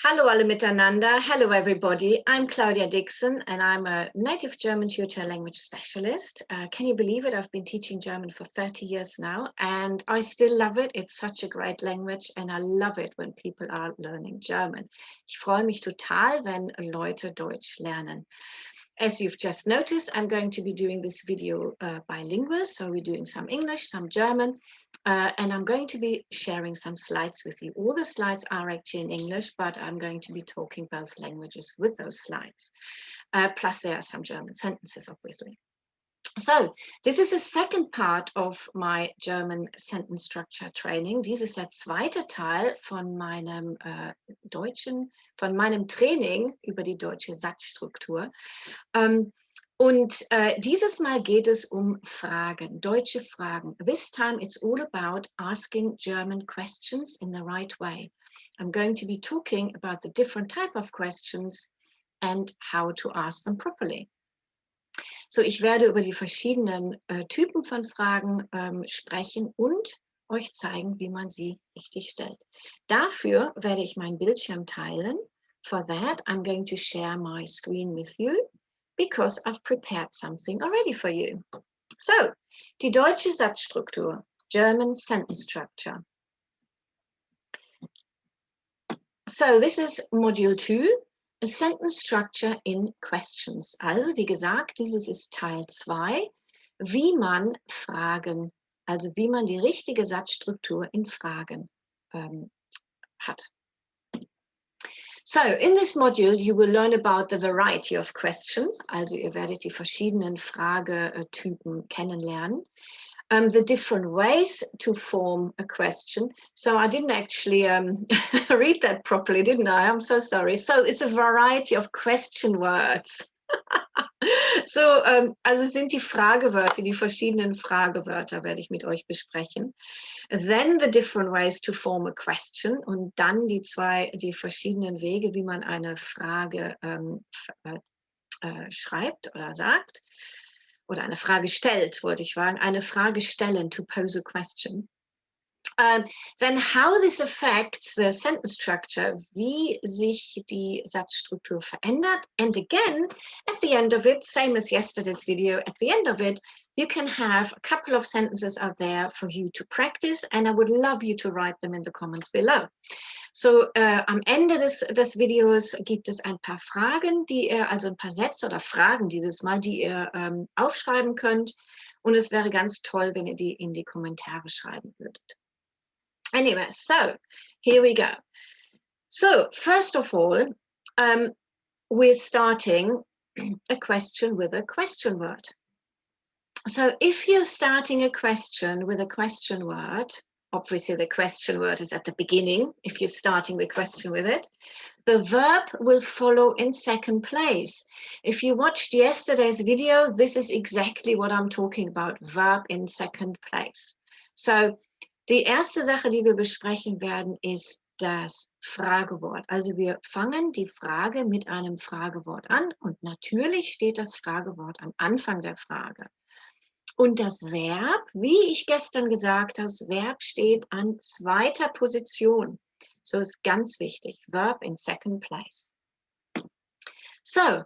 Hallo alle miteinander. Hello everybody. I'm Claudia Dixon and I'm a native German tutor language specialist. Can you believe it? I've been teaching German for 30 years now and I still love it. It's such a great language and I love it when people are learning German. Ich freue mich total, wenn Leute Deutsch lernen. As you've just noticed, I'm going to be doing this video bilingual. So we're doing some English, some German, and I'm going to be sharing some slides with you. All the slides are actually in English, but I'm going to be talking both languages with those slides. Plus there are some German sentences, obviously. So this is the second part of my German sentence structure training. Dies ist der zweite Teil von meinem meinem Training über die deutsche Satzstruktur. Dieses Mal geht es um Fragen, deutsche Fragen. This time it's all about asking German questions in the right way. I'm going to be talking about the different type of questions and how to ask them properly. So, ich werde über die verschiedenen Typen von Fragen sprechen und euch zeigen, wie man sie richtig stellt. Dafür werde ich meinen Bildschirm teilen. For that, I'm going to share my screen with you because I've prepared something already for you. So, die deutsche Satzstruktur, German sentence structure. So, this is module 2. A sentence structure in questions. Also wie gesagt, dieses ist Teil 2, wie man Fragen, also wie man die richtige Satzstruktur in Fragen hat. So, in this module you will learn about the variety of questions, also ihr werdet die verschiedenen Fragetypen kennenlernen. The different ways to form a question. So I didn't actually read that properly, didn't I? I'm so sorry. So it's a variety of question words. So, also sind die Fragewörter, die verschiedenen Fragewörter werde ich mit euch besprechen. Then the different ways to form a question und dann die verschiedenen Wege, wie man eine Frage schreibt oder sagt. Oder eine Frage stellt, wollte ich sagen, eine Frage stellen, to pose a question. Then how this affects the sentence structure, wie sich die Satzstruktur verändert. And again, at the end of it, same as yesterday's video, at the end of it, you can have a couple of sentences out there for you to practice and I would love you to write them in the comments below. So, am Ende des Videos gibt es ein paar Fragen, also ein paar Sätze oder Fragen dieses Mal, die ihr aufschreiben könnt. Und es wäre ganz toll, wenn ihr die in die Kommentare schreiben würdet. Anyway, so here we go. So, first of all, we're starting a question with a question word. So, if you're starting a question with a question word, obviously the question word is at the beginning, if you're starting the question with it. The verb will follow in second place. If you watched yesterday's video, this is exactly what I'm talking about, verb in second place. So, die erste Sache, die wir besprechen werden, ist das Fragewort. Also wir fangen die Frage mit einem Fragewort an und natürlich steht das Fragewort am Anfang der Frage. Und das Verb, wie ich gestern gesagt habe, das Verb steht an zweiter Position. So ist ganz wichtig. Verb in second place. So,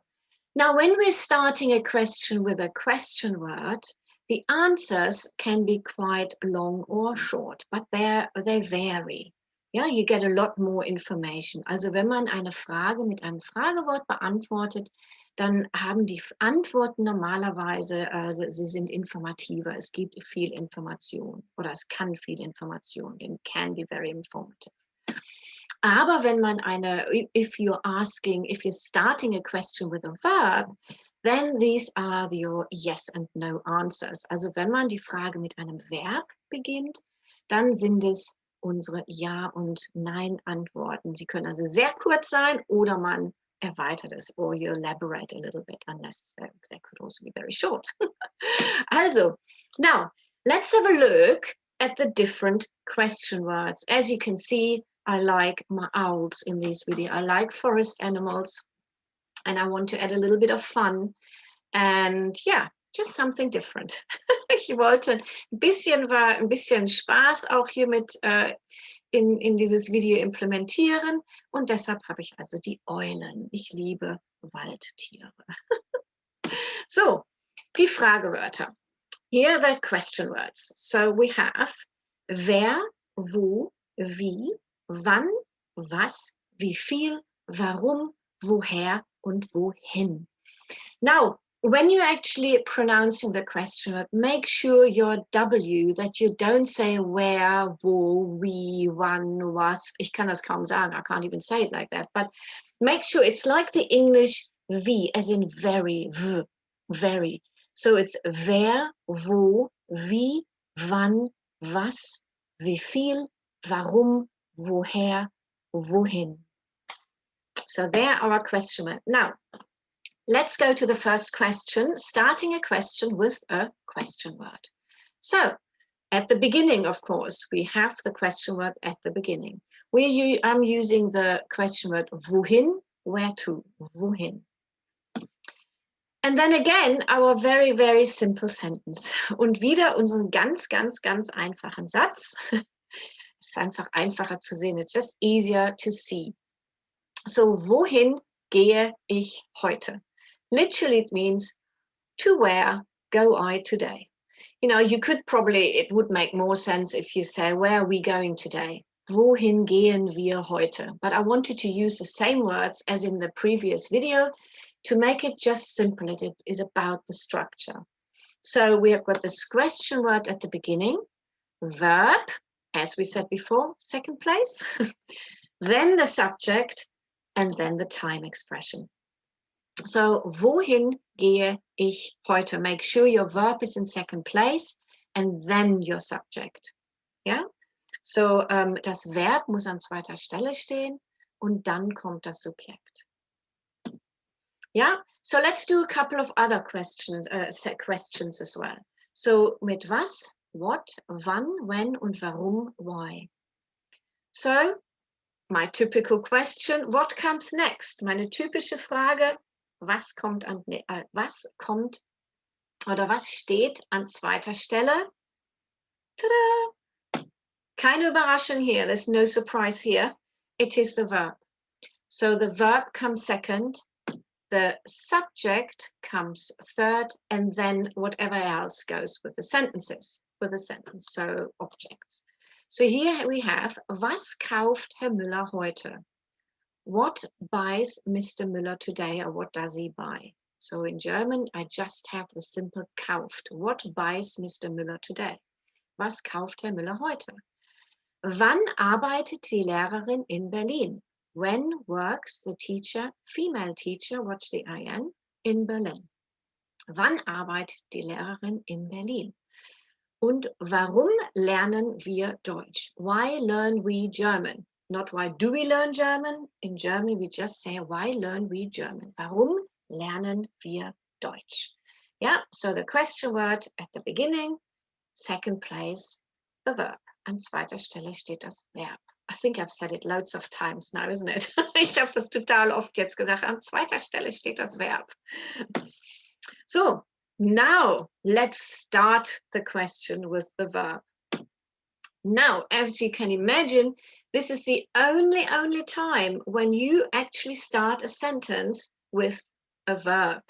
now when we're starting a question with a question word, the answers can be quite long or short, but they vary. Yeah, you get a lot more information. Also wenn man eine Frage mit einem Fragewort beantwortet, dann haben die Antworten normalerweise, sie sind informativer. Es gibt viel Information oder es kann viel Information geben. Can be very informative. Aber wenn man if you're starting a question with a verb, then these are your yes and no answers. Also wenn man die Frage mit einem Verb beginnt, dann sind es unsere Ja- und Nein-Antworten. Sie können also sehr kurz sein oder man erweitert es, or you elaborate a little bit, unless they could also be very short. Also, now, let's have a look at the different question words. As you can see, I like my owls in this video. I like forest animals, and I want to add a little bit of fun. And yeah, just something different. Ich wollte ein bisschen Spaß auch hier mit in dieses Video implementieren. Und deshalb habe ich also die Eulen. Ich liebe Waldtiere. So, die Fragewörter. Here are the question words. So we have wer, wo, wie, wann, was, wie viel, warum, woher und wohin. Now, when you're actually pronouncing the question word, make sure your W, that you don't say where, wo, wie, wann, was. Ich kann das kaum sagen. I can't even say it like that. But make sure it's like the English wie, as in very, very. So it's wer, wo, wie, wann, was, wie viel, warum, woher, wohin. So there are our question words. Now, let's go to the first question, starting a question with a question word. So, at the beginning, of course, we have the question word at the beginning. I'm using the question word wohin, where to, wohin. And then again, our very, very simple sentence. Und wieder unseren ganz, ganz, ganz einfachen Satz. Es ist einfach einfacher zu sehen. It's just easier to see. So, wohin gehe ich heute? Literally, it means to where go I today? You know, you could probably, it would make more sense if you say, where are we going today? Wohin gehen wir heute? But I wanted to use the same words as in the previous video to make it just simple. It is about the structure. So we have got this question word at the beginning, verb, as we said before, second place, then the subject, and then the time expression. So, wohin gehe ich heute? Make sure your verb is in second place and then your subject. Yeah? So, das Verb muss an zweiter Stelle stehen und dann kommt das Subjekt. Yeah? So, let's do a couple of other questions as well. So, mit was, what, wann, when und warum, why. So, my typical question, what comes next? Meine typische Frage, was kommt oder was steht an zweiter Stelle? Tada! Keine Überraschung here, there's no surprise here. It is the verb. So the verb comes second, the subject comes third, and then whatever else goes with the sentences, with the sentence, so objects. So here we have, was kauft Herr Müller heute? What buys Mr. Müller today, or what does he buy? So in German, I just have the simple kauft. What buys Mr. Müller today? Was kauft Herr Müller heute? Wann arbeitet die Lehrerin in Berlin? When works the teacher, female teacher, watch the IN, in Berlin? Wann arbeitet die Lehrerin in Berlin? Und warum lernen wir Deutsch? Why learn we German? Not why do we learn German? In German we just say why learn we German? Warum lernen wir Deutsch? Yeah, so the question word at the beginning, second place, the verb. An zweiter Stelle steht das Verb. I think I've said it loads of times now, isn't it? Ich habe das total oft jetzt gesagt. An zweiter Stelle steht das Verb. So, now let's start the question with the verb. Now, as you can imagine, this is the only time when you actually start a sentence with a verb.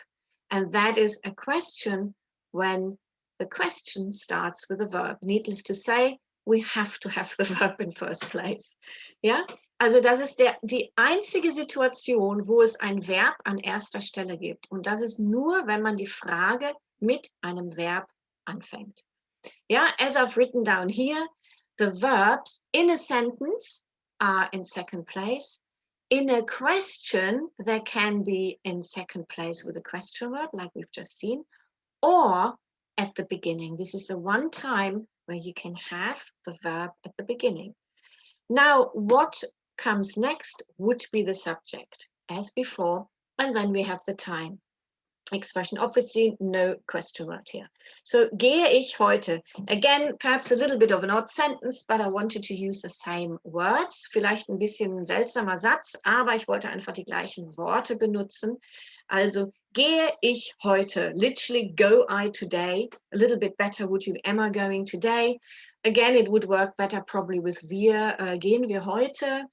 And that is a question when the question starts with a verb. Needless to say, we have to have the verb in first place. Ja, also das ist die einzige Situation, wo es ein Verb an erster Stelle gibt. Und das ist nur, wenn man die Frage mit einem Verb anfängt. Ja, as I've written down here, the verbs in a sentence are in second place. In a question, they can be in second place with a question word, like we've just seen, or at the beginning. This is the one time where you can have the verb at the beginning. Now, what comes next would be the subject, as before, and then we have the time expression. Obviously, no question word here. So, gehe ich heute? Again, perhaps a little bit of an odd sentence, but I wanted to use the same words. Vielleicht ein bisschen ein seltsamer Satz, aber ich wollte einfach die gleichen Worte benutzen. Also, gehe ich heute? Literally, go I today? A little bit better, would you, am I going today? Again, it would work better probably with wir. Gehen wir heute?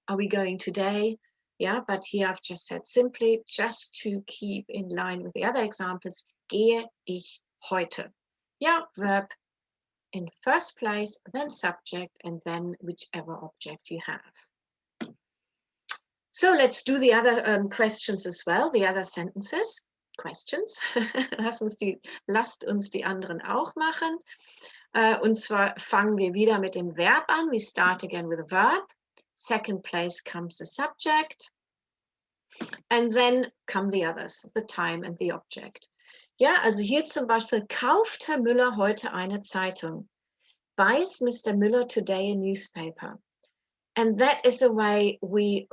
Are we going today? Yeah, but here I've just said simply, just to keep in line with the other examples, gehe ich heute? Yeah, verb in first place, then subject, and then whichever object you have. So let's do the other questions as well, the other sentences, questions. Lasst uns die anderen auch machen. Und zwar fangen wir wieder mit dem Verb an. We start again with a verb. Second place comes the subject. And then come the others, the time and the object. Ja, also hier zum Beispiel, kauft Herr Müller heute eine Zeitung? Buys Mr. Müller today a newspaper? And that is the way we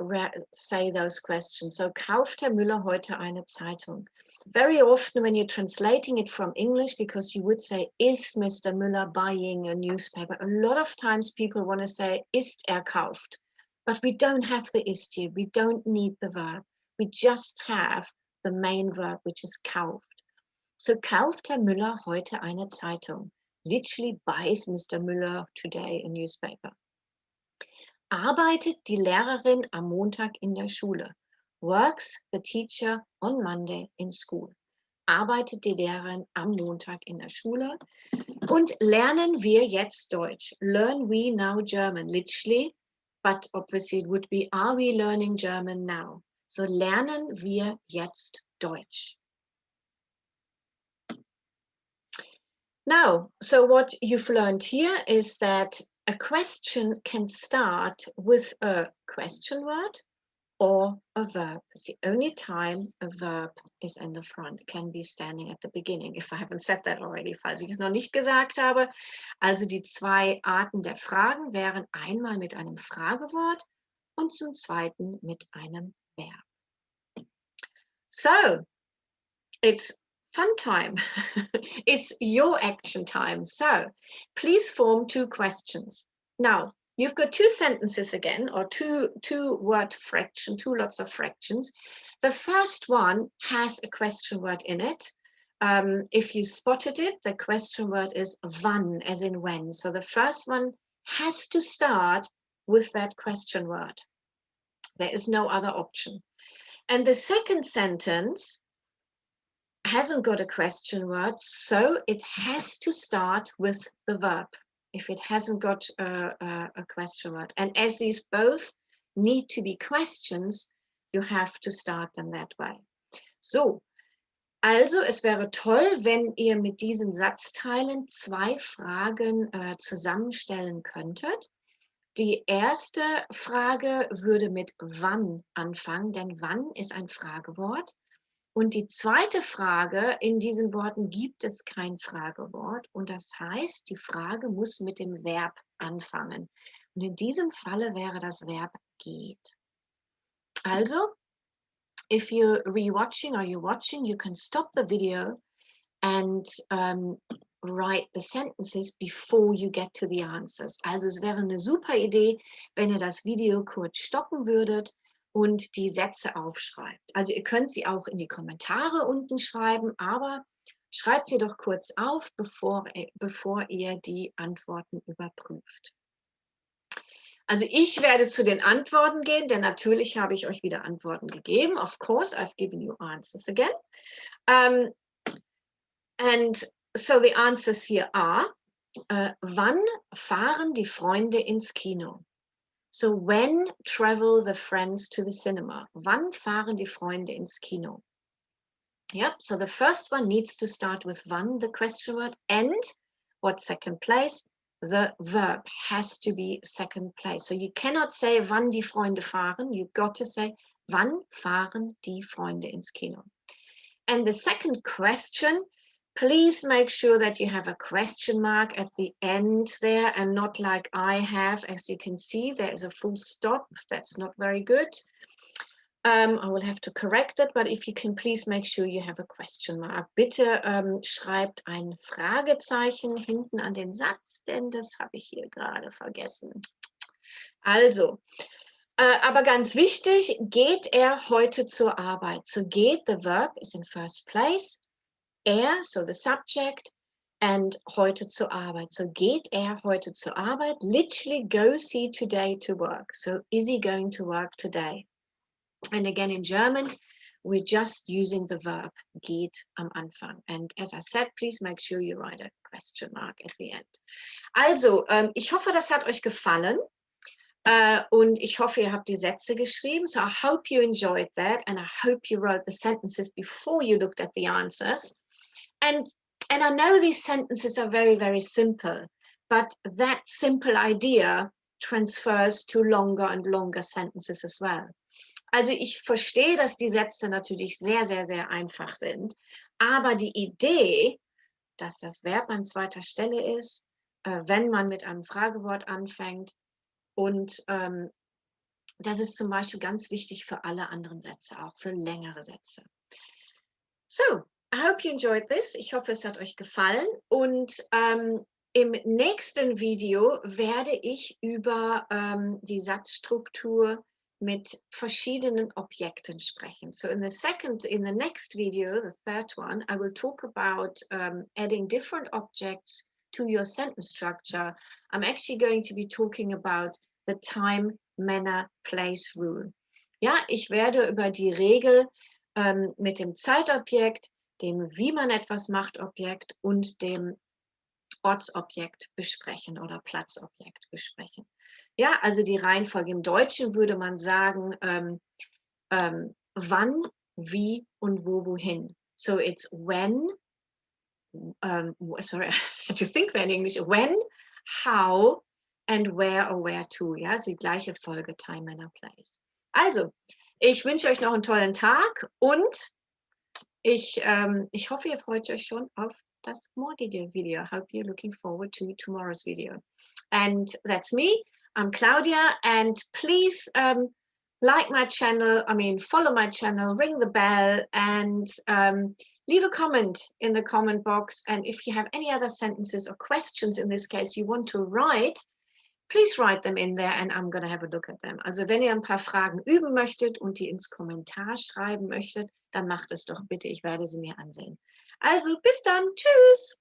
say those questions. So, kauft Herr Müller heute eine Zeitung? Very often when you're translating it from English, because you would say, is Mr. Müller buying a newspaper? A lot of times people want to say, ist kauft? But we don't have the ist here. We don't need the verb. We just have the main verb, which is kauft. So, kauft Herr Müller heute eine Zeitung? Literally buys Mr. Müller today a newspaper. Arbeitet die Lehrerin am Montag in der Schule? Works the teacher on Monday in school? Arbeitet die Lehrerin am Montag in der Schule? Und lernen wir jetzt Deutsch? Learn we now German? Literally, but obviously it would be, are we learning German now? So lernen wir jetzt Deutsch? Now, so what you've learned here is that a question can start with a question word or a verb. It's the only time a verb is in the front, can be standing at the beginning, if I haven't said that already, falls ich es noch nicht gesagt habe. Also die zwei Arten der Fragen wären einmal mit einem Fragewort und zum zweiten mit einem Verb. So, it's fun time. It's your action time. So please form two questions. Now, you've got two sentences again, or two word fraction, two lots of fractions. The first one has a question word in it. If you spotted it, the question word is wann, as in when. So the first one has to start with that question word. There is no other option. And the second sentence hasn't got a question word, so it has to start with the verb if it hasn't got a question word. And as these both need to be questions, you have to start them that way. So, also es wäre toll, wenn ihr mit diesen Satzteilen zwei Fragen zusammenstellen könntet. Die erste Frage würde mit wann anfangen, denn wann ist ein Fragewort. Und die zweite Frage, in diesen Worten gibt es kein Fragewort. Und das heißt, die Frage muss mit dem Verb anfangen. Und in diesem Falle wäre das Verb geht. Also, if you're rewatching or you're watching, you can stop the video and write the sentences before you get to the answers. Also es wäre eine super Idee, wenn ihr das Video kurz stoppen würdet und die Sätze aufschreibt. Also ihr könnt sie auch in die Kommentare unten schreiben, aber schreibt sie doch kurz auf, bevor ihr die Antworten überprüft. Also ich werde zu den Antworten gehen, denn natürlich habe ich euch wieder Antworten gegeben. Of course, I've given you answers again. And so the answers here are, wann fahren die Freunde ins Kino? So when travel the friends to the cinema? Wann fahren die Freunde ins Kino? Yep, so the first one needs to start with wann, the question word, and what second place? The verb has to be second place. So you cannot say wann die Freunde fahren. You've got to say wann fahren die Freunde ins Kino? And the second question, please make sure that you have a question mark at the end there and not like I have. As you can see, there is a full stop. That's not very good. I will have to correct that, but if you can please make sure you have a question mark. Bitte schreibt ein Fragezeichen hinten an den Satz, denn das habe ich hier gerade vergessen. Also, aber ganz wichtig, geht er heute zur Arbeit? So geht, the verb is in first place. Er, so the subject, and heute zur Arbeit. So geht er heute zur Arbeit? Literally, goes he today to work? So is he going to work today? And again, in German, we're just using the verb geht am Anfang. And as I said, please make sure you write a question mark at the end. Also, ich hoffe, das hat euch gefallen. Und ich hoffe, ihr habt die Sätze geschrieben. So I hope you enjoyed that. And I hope you wrote the sentences before you looked at the answers. And I know these sentences are very, very simple. But that simple idea transfers to longer and longer sentences as well. Also ich verstehe, dass die Sätze natürlich sehr, sehr, sehr einfach sind, aber die Idee, dass das Verb an zweiter Stelle ist, wenn man mit einem Fragewort anfängt und das ist zum Beispiel ganz wichtig für alle anderen Sätze, auch für längere Sätze. So, I hope you enjoyed this. Ich hoffe, es hat euch gefallen und im nächsten Video werde ich über die Satzstruktur mit verschiedenen Objekten sprechen. So in the next video, the third one, I will talk about adding different objects to your sentence structure. I'm actually going to be talking about the time, manner, place rule. Ja, ich werde über die Regel mit dem Zeitobjekt, dem wie man etwas macht Objekt und dem Ortsobjekt besprechen oder Platzobjekt besprechen. Ja, also die Reihenfolge im Deutschen würde man sagen, wann, wie und wo, wohin. So it's when, sorry, I had to think that in English, when, how and where or where to. Ja, also die gleiche Folge, time, manner, place. Also, ich wünsche euch noch einen tollen Tag und ich hoffe, ihr freut euch schon auf das morgige Video. I hope you're looking forward to tomorrow's video. And that's me. I'm Claudia, and please like my channel, follow my channel, ring the bell, and leave a comment in the comment box. And if you have any other sentences or questions in this case you want to write, please write them in there and I'm going to have a look at them. Also wenn ihr ein paar Fragen üben möchtet und die ins Kommentar schreiben möchtet, dann macht es doch bitte, ich werde sie mir ansehen. Also bis dann, tschüss!